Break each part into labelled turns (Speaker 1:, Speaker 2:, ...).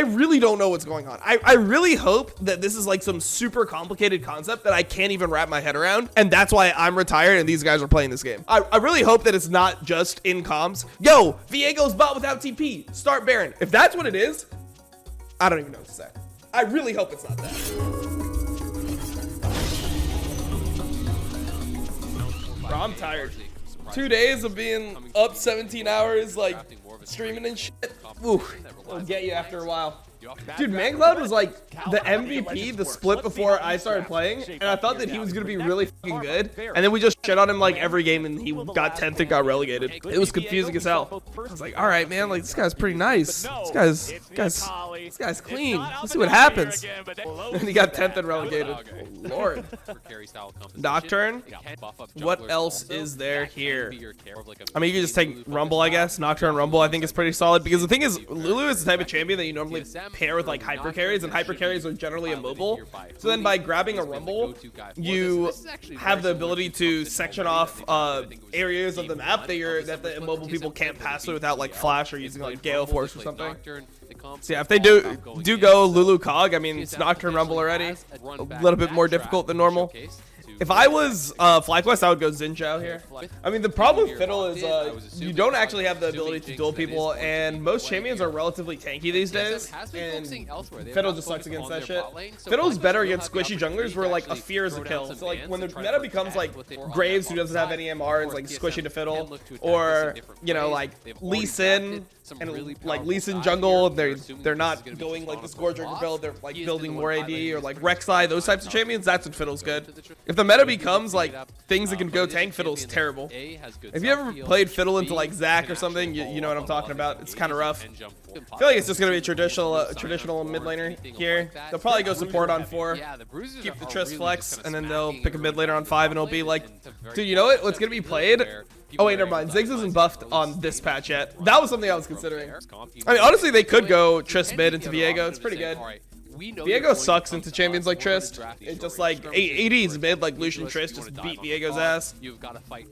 Speaker 1: really don't know what's going on. I really hope that this is like some super complicated concept that I can't even wrap my head around, and that's why I'm retired and these guys are playing this game. I really hope that it's not just in comms. Yo, Viego's bot without TP. Start Baron. If that's what it is, I don't even know what to say. I really hope it's not that. Bro, I'm tired. 2 days of being up 17 hours, like streaming and shit. Ooh, it'll get you after a while. Dude, ManCloud was like the MVP, the split before I started playing, and I thought that he was gonna be really fucking good, and then we just shit on him like every game, and he got 10th and got relegated. It was confusing as hell. I was like, all right, man, like this guy's pretty nice. This guy's clean. Let's see what happens. And he got 10th and relegated. Oh, Lord. Nocturne. What else is there here? I mean, you can just take Rumble, I guess. Nocturne Rumble, I think is pretty solid because the thing is, Lulu is the type of champion that you normally pair with like hyper carries, and hyper carries are generally immobile. So then by grabbing a Rumble, you have the ability to section off areas of the map that the immobile people can't pass through without like flash or using like Gale Force or something. So yeah, if they do go Lulu Cog, I mean it's Nocturne Rumble already, a little bit more difficult than normal. If I was FlyQuest, I would go Xin Zhao here. I mean, the problem with Fiddle is you don't actually have the ability to duel people, and most champions are relatively tanky these days, and Fiddle just sucks against that shit. Fiddle's better against squishy junglers where, like, a fear is a kill. So, like, when the meta becomes, like, Graves, who doesn't have any MR, and is, like, squishy to Fiddle, or, you know, like, Lee Sin, and, like, Lee Sin jungle, they're not going, like, the Scourge build, they're, like, building more AD, or, like, Rek'Sai, those types of champions, that's when Fiddle's good. If the meta becomes like things that can go tank, Fiddle's terrible. If you ever played Fiddle into like Zac or something, you know what I'm talking about. It's kind of rough. I feel like it's just gonna be a traditional mid laner here. They'll probably go support on 4, keep the Triss flex, and then they'll pick a mid laner on 5, and it'll be like, dude, you know what? What's gonna be played? Oh wait, never mind. Ziggs isn't buffed on this patch yet. That was something I was considering. I mean, honestly, they could go Triss mid into Viego. It's pretty good. Viego sucks into champions like Trist. It's just like AD's mid, like Lucian Trist just beat Viego's ass.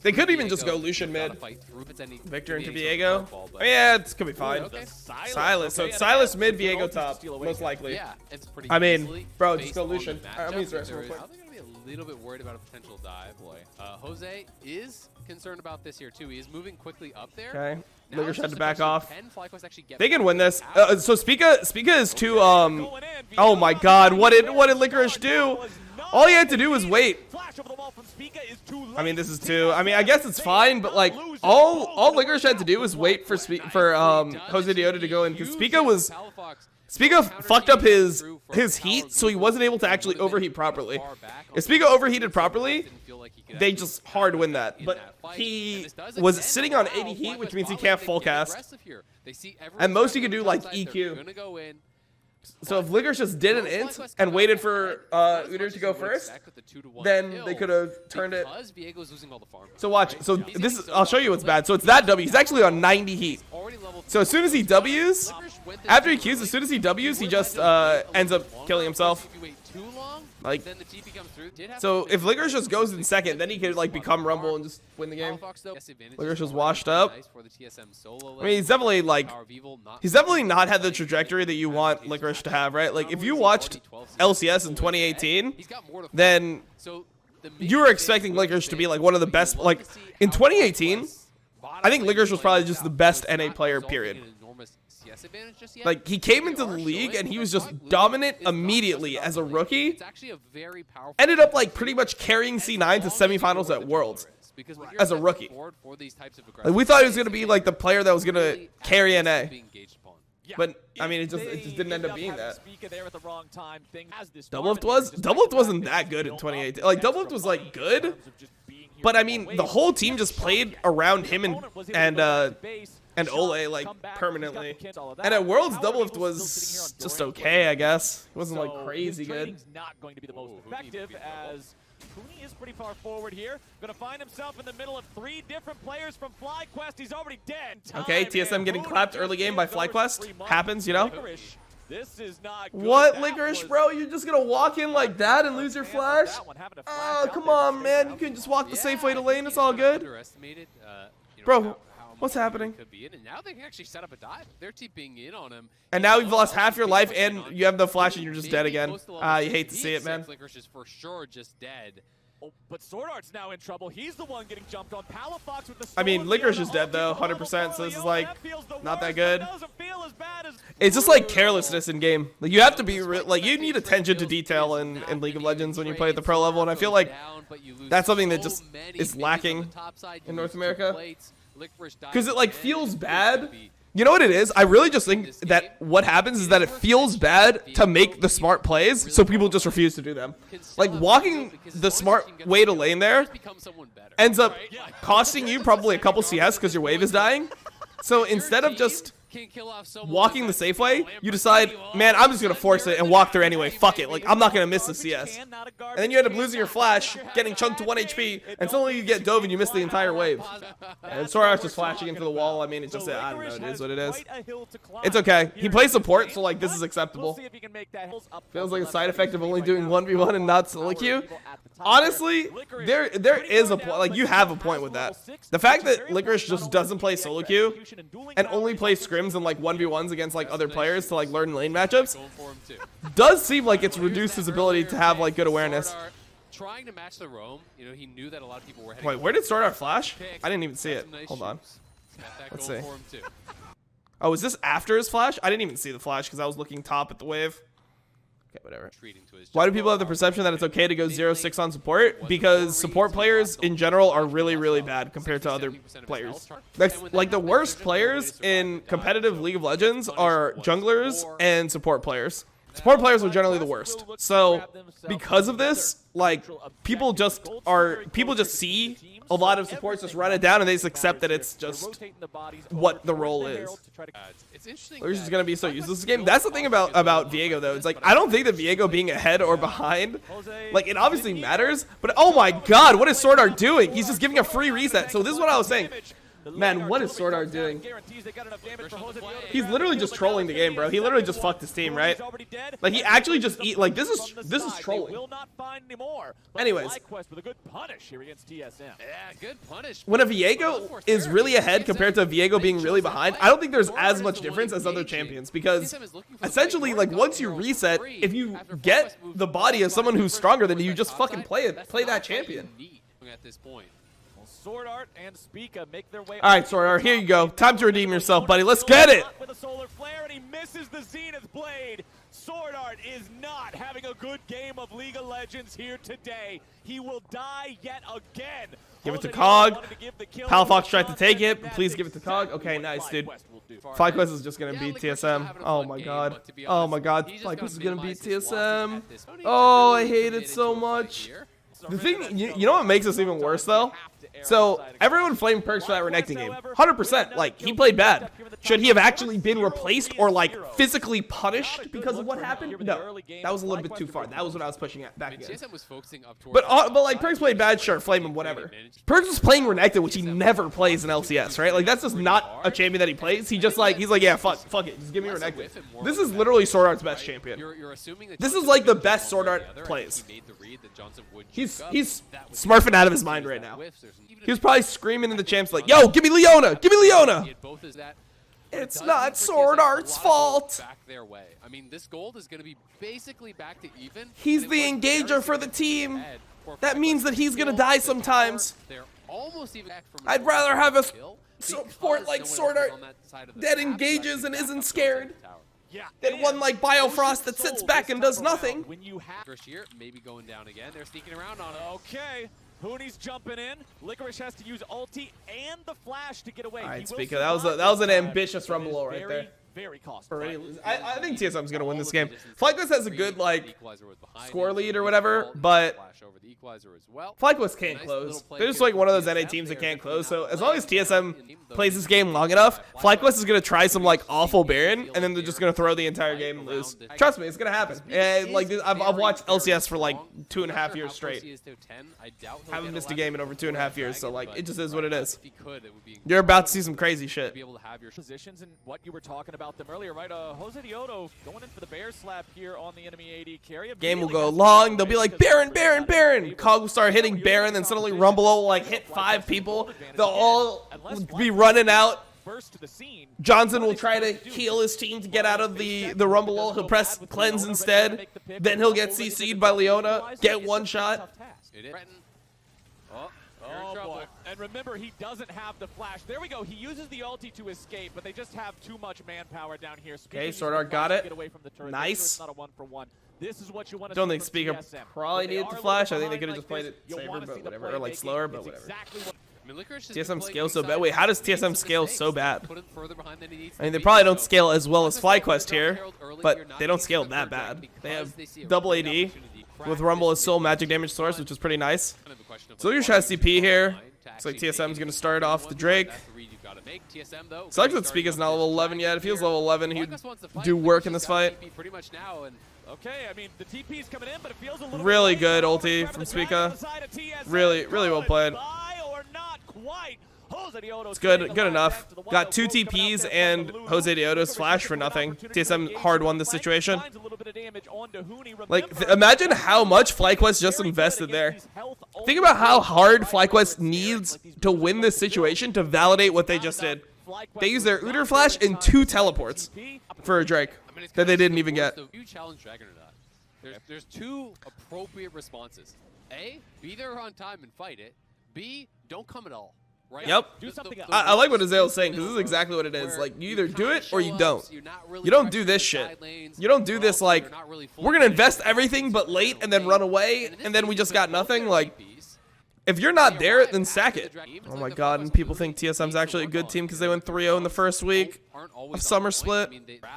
Speaker 1: They could even just go Lucian mid. Victor into Viego. Oh, yeah, it's gonna be fine. Silas. So it's Silas mid, Viego top, most likely. I mean, bro, just go Lucian. I'm gonna use the rest real quick.
Speaker 2: A little bit worried about a potential dive. Jose is concerned about this here too. He is moving quickly up there.
Speaker 1: Okay. Licorice had to back off. They can win this. So Spica is too oh my god, what did Licorice do? All he had to do was wait. I mean, this is 2. I mean, I guess it's fine, but like all Licorice had to do was wait for Jose Diota to go in, because Spica fucked up his heat, so he wasn't able to actually overheat properly. If Spica overheated properly, they just hard win that. But he was sitting on 80 heat, which means he can't full cast. And most he could do like EQ. So if Licorice just did an int and waited for Udyr to go first, then they could have turned it. So watch. So this is, I'll show you what's bad. So it's that W. He's actually on 90 heat. So as soon as he W's, after he Qs, as soon as he W's, he just ends up killing himself. Like, so if Licorice just goes in second, then he could like become Rumble and just win the game. Licorice was washed up. I mean, he's definitely not had the trajectory that you want Licorice to have, right? Like if you watched LCS in 2018, then you were expecting Licorice to be like one of the best. Like in 2018, I think Licorice was probably just the best NA player, period. Like he came into the league and he was just dominant immediately as a rookie. Ended up like pretty much carrying C9 to semifinals at Worlds as a rookie. Like, we thought he was gonna be like the player that was gonna carry NA. But I mean, it just didn't end up being that. Doublelift wasn't that good in 2018. Like Doublelift was like good, but I mean the whole team just played around him and Ole like permanently. And at Worlds, Doublelift was just okay, I guess. It wasn't like crazy good.
Speaker 3: Not going to be the most effective as Cooney is pretty far forward here. Gonna find himself in the middle of 3 different players from FlyQuest. He's already dead.
Speaker 1: Okay, TSM getting clapped early game by FlyQuest. Happens, you know.
Speaker 3: This is not good.
Speaker 1: What, Licorice, bro? You're just gonna walk in like that and lose your flash? Oh, come on, man. You can just walk the safe way to lane. It's all good. Bro, What's happening?
Speaker 2: Could be in, and now they can actually set up a dive. They're TPing in on him.
Speaker 1: And now you've lost half your life, and you have the flash, and you're just dead again. You hate to see it, man.
Speaker 2: Licorice is for sure just dead.
Speaker 3: Oh, but Sword Art's now in trouble. He's the one getting jumped on. Palafox with the
Speaker 1: I mean, Licorice is dead though, 100%. So this is like not that good.
Speaker 3: As
Speaker 1: It's just like carelessness in game. Like you have to be like you need attention to detail in League of Legends when you play at the pro level, and I feel like that's something that just is lacking in North America. Because it like feels bad. You know what it is? I really just think that what happens is that it feels bad to make the smart plays, so people just refuse to do them. Like walking the smart way to lane there ends up costing you probably a couple CS because your wave is dying. So instead of just walking the safe way, you decide, man, I'm just going to force it and walk through anyway. Fuck it. Like, I'm not going to miss the CS. And then you end up losing your flash, getting chunked to 1 HP, and suddenly you get dove and you miss the entire wave. And Sword Art's just flashing into the wall. I mean, it's just, I don't know, it is what it is. It's okay. He plays support, so, like, this is acceptable. Feels like a side effect of only doing 1v1 and not solo queue. Honestly, there is a point. Like, you have a point with that. The fact that Licorice just doesn't play solo queue and only plays scrims and like 1v1s against like other players to like learn lane matchups does seem like it's reduced his ability to have like good awareness.
Speaker 2: Trying to match the roam, you know, he knew that a lot of people were heading.
Speaker 1: Wait, where did Sword Art flash? I didn't even see it. Hold on. Let's see. Oh, is this after his flash? I didn't even see the flash because I was looking top at the wave. Okay, whatever. Why do people have the perception that it's okay to go 0-6 on support? Because support players in general are really, really bad compared to other players. That's like the worst players in competitive League of Legends are junglers and support players. Support players are generally the worst. So because of this, like people just see a lot of supports just run it down and they just accept that it's just what the role is. They're just gonna be so useless this game. That's the thing about Viego though. It's like I don't think that Viego being ahead or behind, like it obviously matters, but oh my god, what is Sword Art doing? He's just giving a free reset. So this is what I was saying. Man, what is Sword Art doing? He's literally just trolling the game, bro. He literally just fucked his team, right? Like he actually just like this is trolling. Anyways, when a Viego is really ahead compared to a Viego being really behind, I don't think there's as much difference as other champions because essentially like once you reset, if you get the body of someone who's stronger than you, just fucking play that champion.
Speaker 2: At this point.
Speaker 3: Sword Art and Spica make their way.
Speaker 1: All right, Sword Art, here you go. Time to redeem yourself, buddy. Let's get it.
Speaker 3: With a solar flare, and he misses the Zenith Blade. Sword Art is not having a good game of League of Legends here today. He will die yet again.
Speaker 1: Give it to Cog. Palafox tried to take it, but please give it to Cog. Okay, nice, dude. FlyQuest is just going to beat TSM. Oh, my God. Oh, my God. FlyQuest is going to beat TSM. Oh, I hate it so much. The thing, you know what makes this even worse, though? So, everyone flamed Perks for that Renekton game. 100%. Like, he played bad. Should he have actually been replaced or, like, physically punished because of what happened? No. That was a little bit too far. That was what I was pushing at back again. But like, Perks played bad, sure, flame him, whatever. Perks was playing Renekton, which he never plays in LCS, right? Like, that's just not a champion that he plays. He's like, yeah, fuck it. Just give me Renekton. This is literally Sword Art's best champion. This is, like, the best Sword Art plays. He's smurfing out of his mind right now. He was probably screaming in the champs like, yo, give me Leona! Give me Leona! It's not Sword Art's fault!
Speaker 2: I mean, this gold is going to be basically back to even.
Speaker 1: He's the engager for the team. That means that he's going to die sometimes. I'd rather have a support like Sword Art that engages and isn't scared than one like Biofrost that sits back and does nothing.
Speaker 2: Maybe going down again. They're sneaking around on it.
Speaker 3: Okay. Hooney's jumping in. Licorice has to use ulti and the flash to get away.
Speaker 1: All right, Spica, that was an ambitious rumble right there.
Speaker 3: Very costly.
Speaker 1: I think TSM's gonna win this game. FlyQuest has a good like score lead or whatever, but FlyQuest can't close. They're just like one of those NA teams that can't close. So as long as TSM plays this game long enough, FlyQuest is gonna try some like awful Baron, and then they're just gonna throw the entire game and lose. Trust me, it's gonna happen. And like I've watched LCS for like 2.5 years straight. Haven't missed a game in over 2.5 years, so like it just is what it is. You're about to see some crazy shit.
Speaker 3: Positions and what you were talking about. about them earlier, right? Jose Diodo going in for the bear slap here on the enemy AD carry.
Speaker 1: Game will go long. They'll be like, Baron, Baron, Baron. Cog will start hitting Baron, then suddenly Rumble will like hit 5 people. They'll all be running out. Johnson will try to heal his team to get out of the Rumble. He'll press cleanse instead. Then he'll get CC'd by Leona, get one shot.
Speaker 3: Oh boy. And remember, he doesn't have the flash. There we go. He uses the ulti to escape, but they just have too much manpower down here.
Speaker 1: Okay, Sword Art got it.
Speaker 3: Get away from the turret.
Speaker 1: Nice.
Speaker 3: It's not a 1-for-1. This is what you want to
Speaker 1: Don't think Speaker probably needed the flash. I think they could have just played it safer, but
Speaker 3: whatever.
Speaker 1: whatever. Or like slower, but whatever.
Speaker 2: TSM
Speaker 1: TSM scales so bad. Wait, how does TSM scale so bad? I mean, they
Speaker 2: to
Speaker 1: probably
Speaker 2: be,
Speaker 1: don't
Speaker 2: so
Speaker 1: scale as well as FlyQuest here,
Speaker 2: Herald early,
Speaker 1: but
Speaker 2: you're not
Speaker 1: they don't
Speaker 2: getting
Speaker 1: scale
Speaker 2: the
Speaker 1: that
Speaker 2: third
Speaker 1: bad.
Speaker 2: dragon
Speaker 1: They have
Speaker 2: because they see a
Speaker 1: double
Speaker 2: really good
Speaker 1: AD
Speaker 2: opportunity.
Speaker 1: with Rumble as sole magic damage source, which is pretty nice. So your shot CP here. Looks like TSM is going to start off the Drake. Sucks that Speaker's not level 11 yet. If he was level 11, he'd do work in this fight.
Speaker 3: Okay, I mean, the TP's coming in, but it feels a little
Speaker 1: Really
Speaker 3: bit
Speaker 1: good
Speaker 3: late.
Speaker 1: ulti from Speaker.
Speaker 3: Really,
Speaker 1: Really well played. It's good enough. Got 2 TPs and Jose Diodo's flash for nothing. TSM hard won the situation. Like, imagine how much FlyQuest just invested there. Think about how hard FlyQuest needs to win this situation to validate what they just did. They used their Uter flash and 2 teleports for a Drake that they didn't even get.
Speaker 2: You challenge Dragon or not? There's 2 appropriate responses. A, be there on time and fight it. B, don't come at all. Right?
Speaker 1: Yep.
Speaker 3: Do something else.
Speaker 1: I like what Azael's saying, because this is exactly what it is. Like, you either do it or you don't. You don't do this shit. You don't do this like, we're going to invest everything but late and then run away, and then we just got nothing. Like, if you're not there, then sack it. Oh my god, and people think TSM's actually a good team because they went 3-0 in the first week of Summer Split.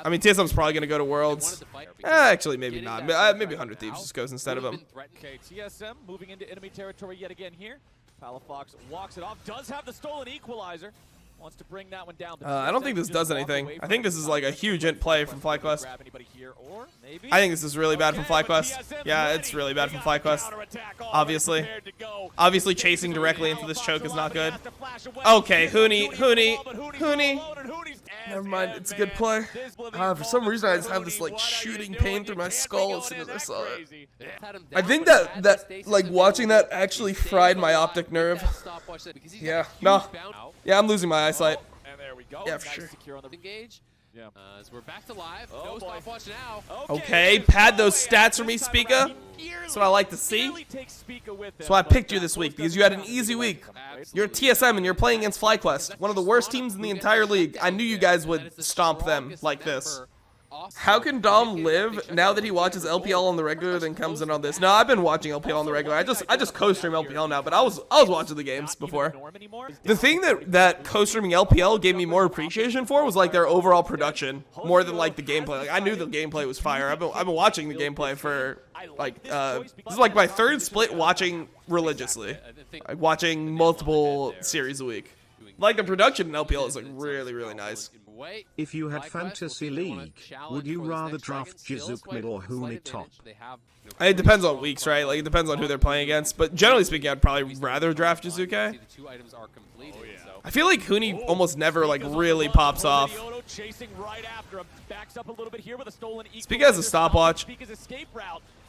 Speaker 1: I mean, TSM's probably going to go to Worlds. Actually, maybe not. Maybe 100 Thieves just goes instead of them.
Speaker 3: Okay, TSM moving into enemy territory yet again here. Palafox walks it off, does have the stolen equalizer. Wants to bring that one down.
Speaker 1: I don't think this does anything. I think this is like a huge int play from FlyQuest. I think this is really bad from FlyQuest. Yeah, it's really bad from FlyQuest. Obviously. Obviously chasing directly into this choke is not good. Okay, Hooney. Never mind, it's a good play. For some reason I just have this like shooting pain through my skull as soon as I saw it. I think that like watching that actually fried my optic nerve. Yeah, no. Yeah, I'm losing my eyesight.
Speaker 3: And there we go.
Speaker 1: Yeah, for sure.
Speaker 2: Engage. Yeah. As we're back to live. No stopwatch now.
Speaker 1: Okay, pad those stats for me, Speaker. That's what I like to see. That's why I picked you this week, because you had an easy week. You're a TSM and you're playing against FlyQuest, one of the worst teams in the entire league. I knew you guys would stomp them like this. How can Dom live now that he watches LPL on the regular then comes in on this? No, I've been watching LPL on the regular. I just co-stream LPL now, but I was watching the games before. The thing that co-streaming LPL gave me more appreciation for was like their overall production more than like the gameplay. Like I knew the gameplay was fire. I've been watching the gameplay for like this is like my 3rd split watching religiously. Like watching multiple series a week. Like the production in LPL is like really nice.
Speaker 4: If you had Fantasy League, would you rather draft kha'zix mid or Hooney top?
Speaker 1: It depends on weeks, right? Like it depends on who they're playing against. But generally speaking, I'd probably rather draft Jizuke. I feel like Hooney almost never like really pops off. Speak as a stopwatch.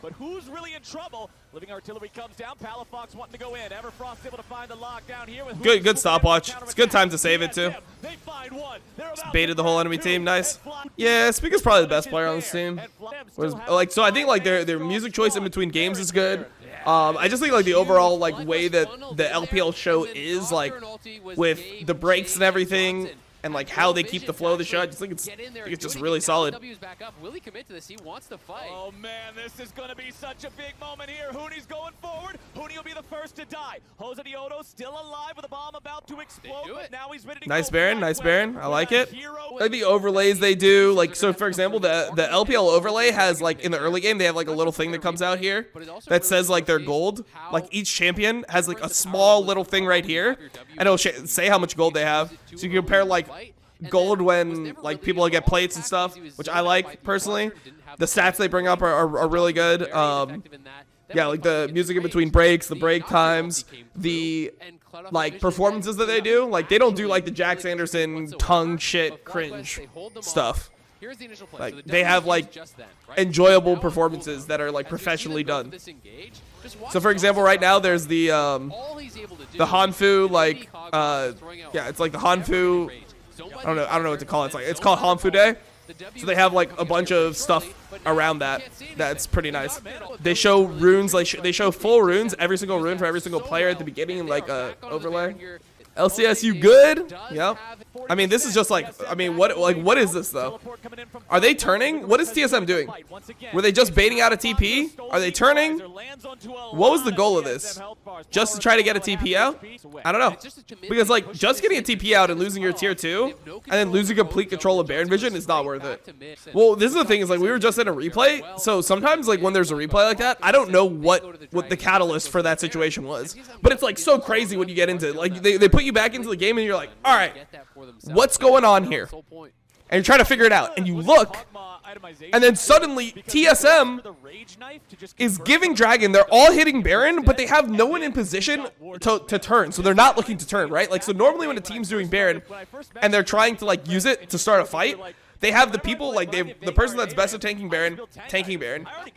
Speaker 3: But who's really in trouble? Living Artillery comes down. Palafox wanting to go in. Everfrost able to find the lockdown here. With
Speaker 1: good stopwatch. It's a good time to save it too. Just baited the whole enemy team. Nice. Yeah, Speaker's probably the best player on this team. Like so, I think like their music choice in between games is good. I just think like the overall like way that the LPL show is like with the breaks and everything. And like how they keep the flow of the show, I just think it's just really solid.
Speaker 2: Will he commit to this? He wants to fight.
Speaker 3: Oh man, this is gonna be such a big moment here. Hooney's going forward. Hooney will be the first to die. Jose Diodo still alive with a bomb about to explode, but now he's ready to
Speaker 1: Nice
Speaker 3: go.
Speaker 1: Baron, nice Baron. I like it. Like the overlays they do, like so for example, the LPL overlay has like in the early game they have like a little thing that comes out here that says like their gold. Like each champion has like a small little thing right here, and it'll say how much gold they have. So you can compare like gold when like people get plates and stuff, which I like personally. The stats they bring up are really good. Yeah, like the music in between breaks, the break times, the like performances that they do. Like they don't do like the Jax Anderson tongue shit cringe stuff. Like they have like enjoyable performances that are like professionally done. So for example, right now there's the Hanfu, like yeah, it's like the Hanfu, I don't know what to call it. It's called Hanfu Day. So they have like a bunch of stuff around that. That's pretty nice. They show runes, like they show full runes, every single rune for every single player at the beginning, like overlay. LCS, you good? Yep. I mean, this is just like, I mean, what is this though? Are they turning? What is TSM doing? Were they just baiting out a TP? Are they turning? What was the goal of this? Just to try to get a TP out? I don't know. Because like, just getting a TP out and losing your tier 2 and then losing complete control of Baron Vision is not worth it. Well, this is the thing, is like, we were just in a replay, so sometimes like when there's a replay like that, I don't know what the catalyst for that situation was. But it's like so crazy when you get into it. Like they put you back into the game and you're like, all right, what's going on here? And you're trying to figure it out, and you look, and then suddenly TSM is giving Dragon. They're all hitting Baron, but they have no one in position to turn, so they're not looking to turn, right? Like, so normally when a team's doing Baron and they're trying to like use it to start a fight, they have the people, like, the person that's best at tanking Baron.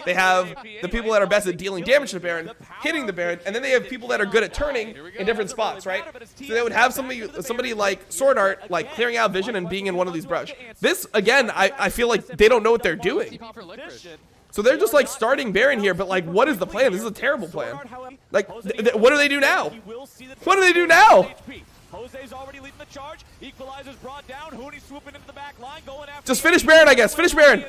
Speaker 1: They have the people that are best at dealing damage to Baron, hitting the Baron, and then they have people that are good at turning in different spots, right? So they would have somebody like Sword Art, like, clearing out vision and being in one of these brush. This, again, I feel like they don't know what they're doing. So they're just, like, starting Baron here, but, like, what is the plan? This is a terrible plan. Like, what do they do now? What do they do now?
Speaker 3: Jose's already leading the charge. Equalizer's brought down. Hooney swooping into the back line, going after.
Speaker 1: Just finish Baron, I guess. Finish Baron.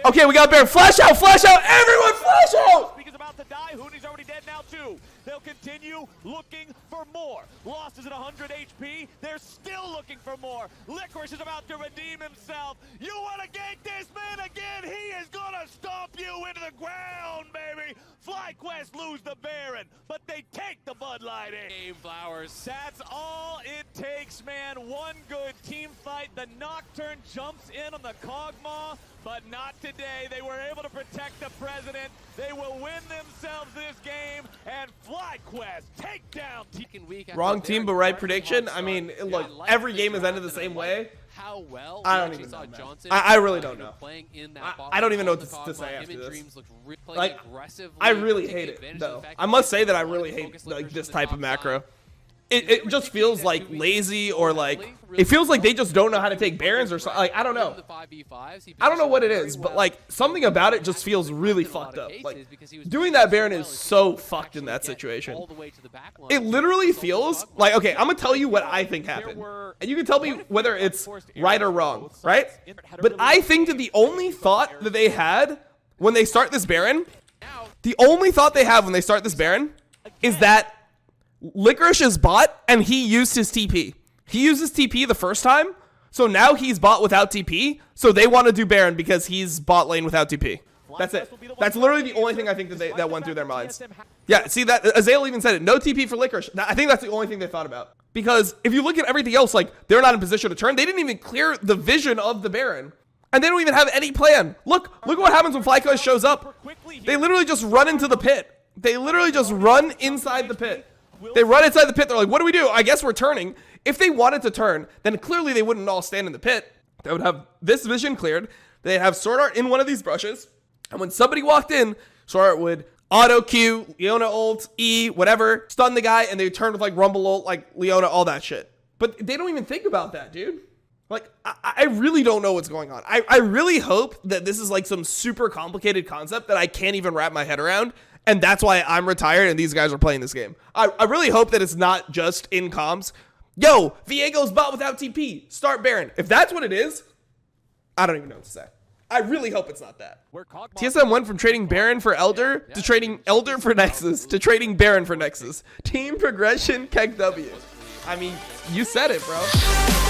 Speaker 1: Okay, we got Baron. Flash out, flash out. Everyone flash out.
Speaker 3: Speaker's about to die. Hooney's already dead now, too. They'll continue looking for more. Lost is at 100 HP. They're still looking for more. Licorice is about to redeem himself. You want to gank this man again? He is going to stomp you into the ground, baby. FlyQuest lose the Baron, but they take the Bud Light in.
Speaker 2: Game Flowers.
Speaker 3: That's all it takes, man. One good team fight. The Nocturne jumps in on the Kog'Maw, but not today. They were able to protect the President. They will win themselves this game, and FlyQuest take down.
Speaker 1: Wrong team, but right prediction. I mean, look, every game has ended the same way.
Speaker 2: How well
Speaker 1: I don't even know. I really don't know. I don't even know what to say after this. Like, I really hate it, though. I must say that I really hate like this type of macro. It just feels like lazy, or like it feels like they just don't know how to take Barons or something. Like, I don't know. I don't know what it is, but like something about it just feels really fucked up. Like doing that Baron is so fucked in that situation. It literally feels like, okay, I'm gonna tell you what I think happened, and you can tell me whether it's right or wrong, right? But I think that the only thought that they had when they start this Baron, is that Licorice is bot, and he used his TP. He used his TP the first time, so now he's bot without TP, so they want to do Baron because he's bot lane without TP. That's it. That's literally the only thing I think that went through their minds. Yeah, see, that Azael even said it. No TP for Licorice. I think that's the only thing they thought about. Because if you look at everything else, like, they're not in position to turn. They didn't even clear the vision of the Baron. And they don't even have any plan. Look what happens when FlyQuest shows up. They literally just run into the pit. They literally just run inside the pit. They run inside the pit. They're like, what do we do? I guess we're turning. If they wanted to turn, then clearly they wouldn't all stand in the pit. They would have this vision cleared. They'd have Sword Art in one of these brushes. And when somebody walked in, Sword Art would auto Q, Leona ult, E, whatever, stun the guy, and they would turn with like Rumble ult, like Leona, all that shit. But they don't even think about that, dude. Like, I really don't know what's going on. I really hope that this is like some super complicated concept that I can't even wrap my head around. And that's why I'm retired and these guys are playing this game. I really hope that it's not just in comms. Yo, Viego's bot without TP. Start Baron. If that's what it is, I don't even know what to say. I really hope it's not that. TSM went from trading Baron for Elder to trading Elder for Nexus to trading Baron for Nexus. Team progression, KEKW. I mean, you said it, bro.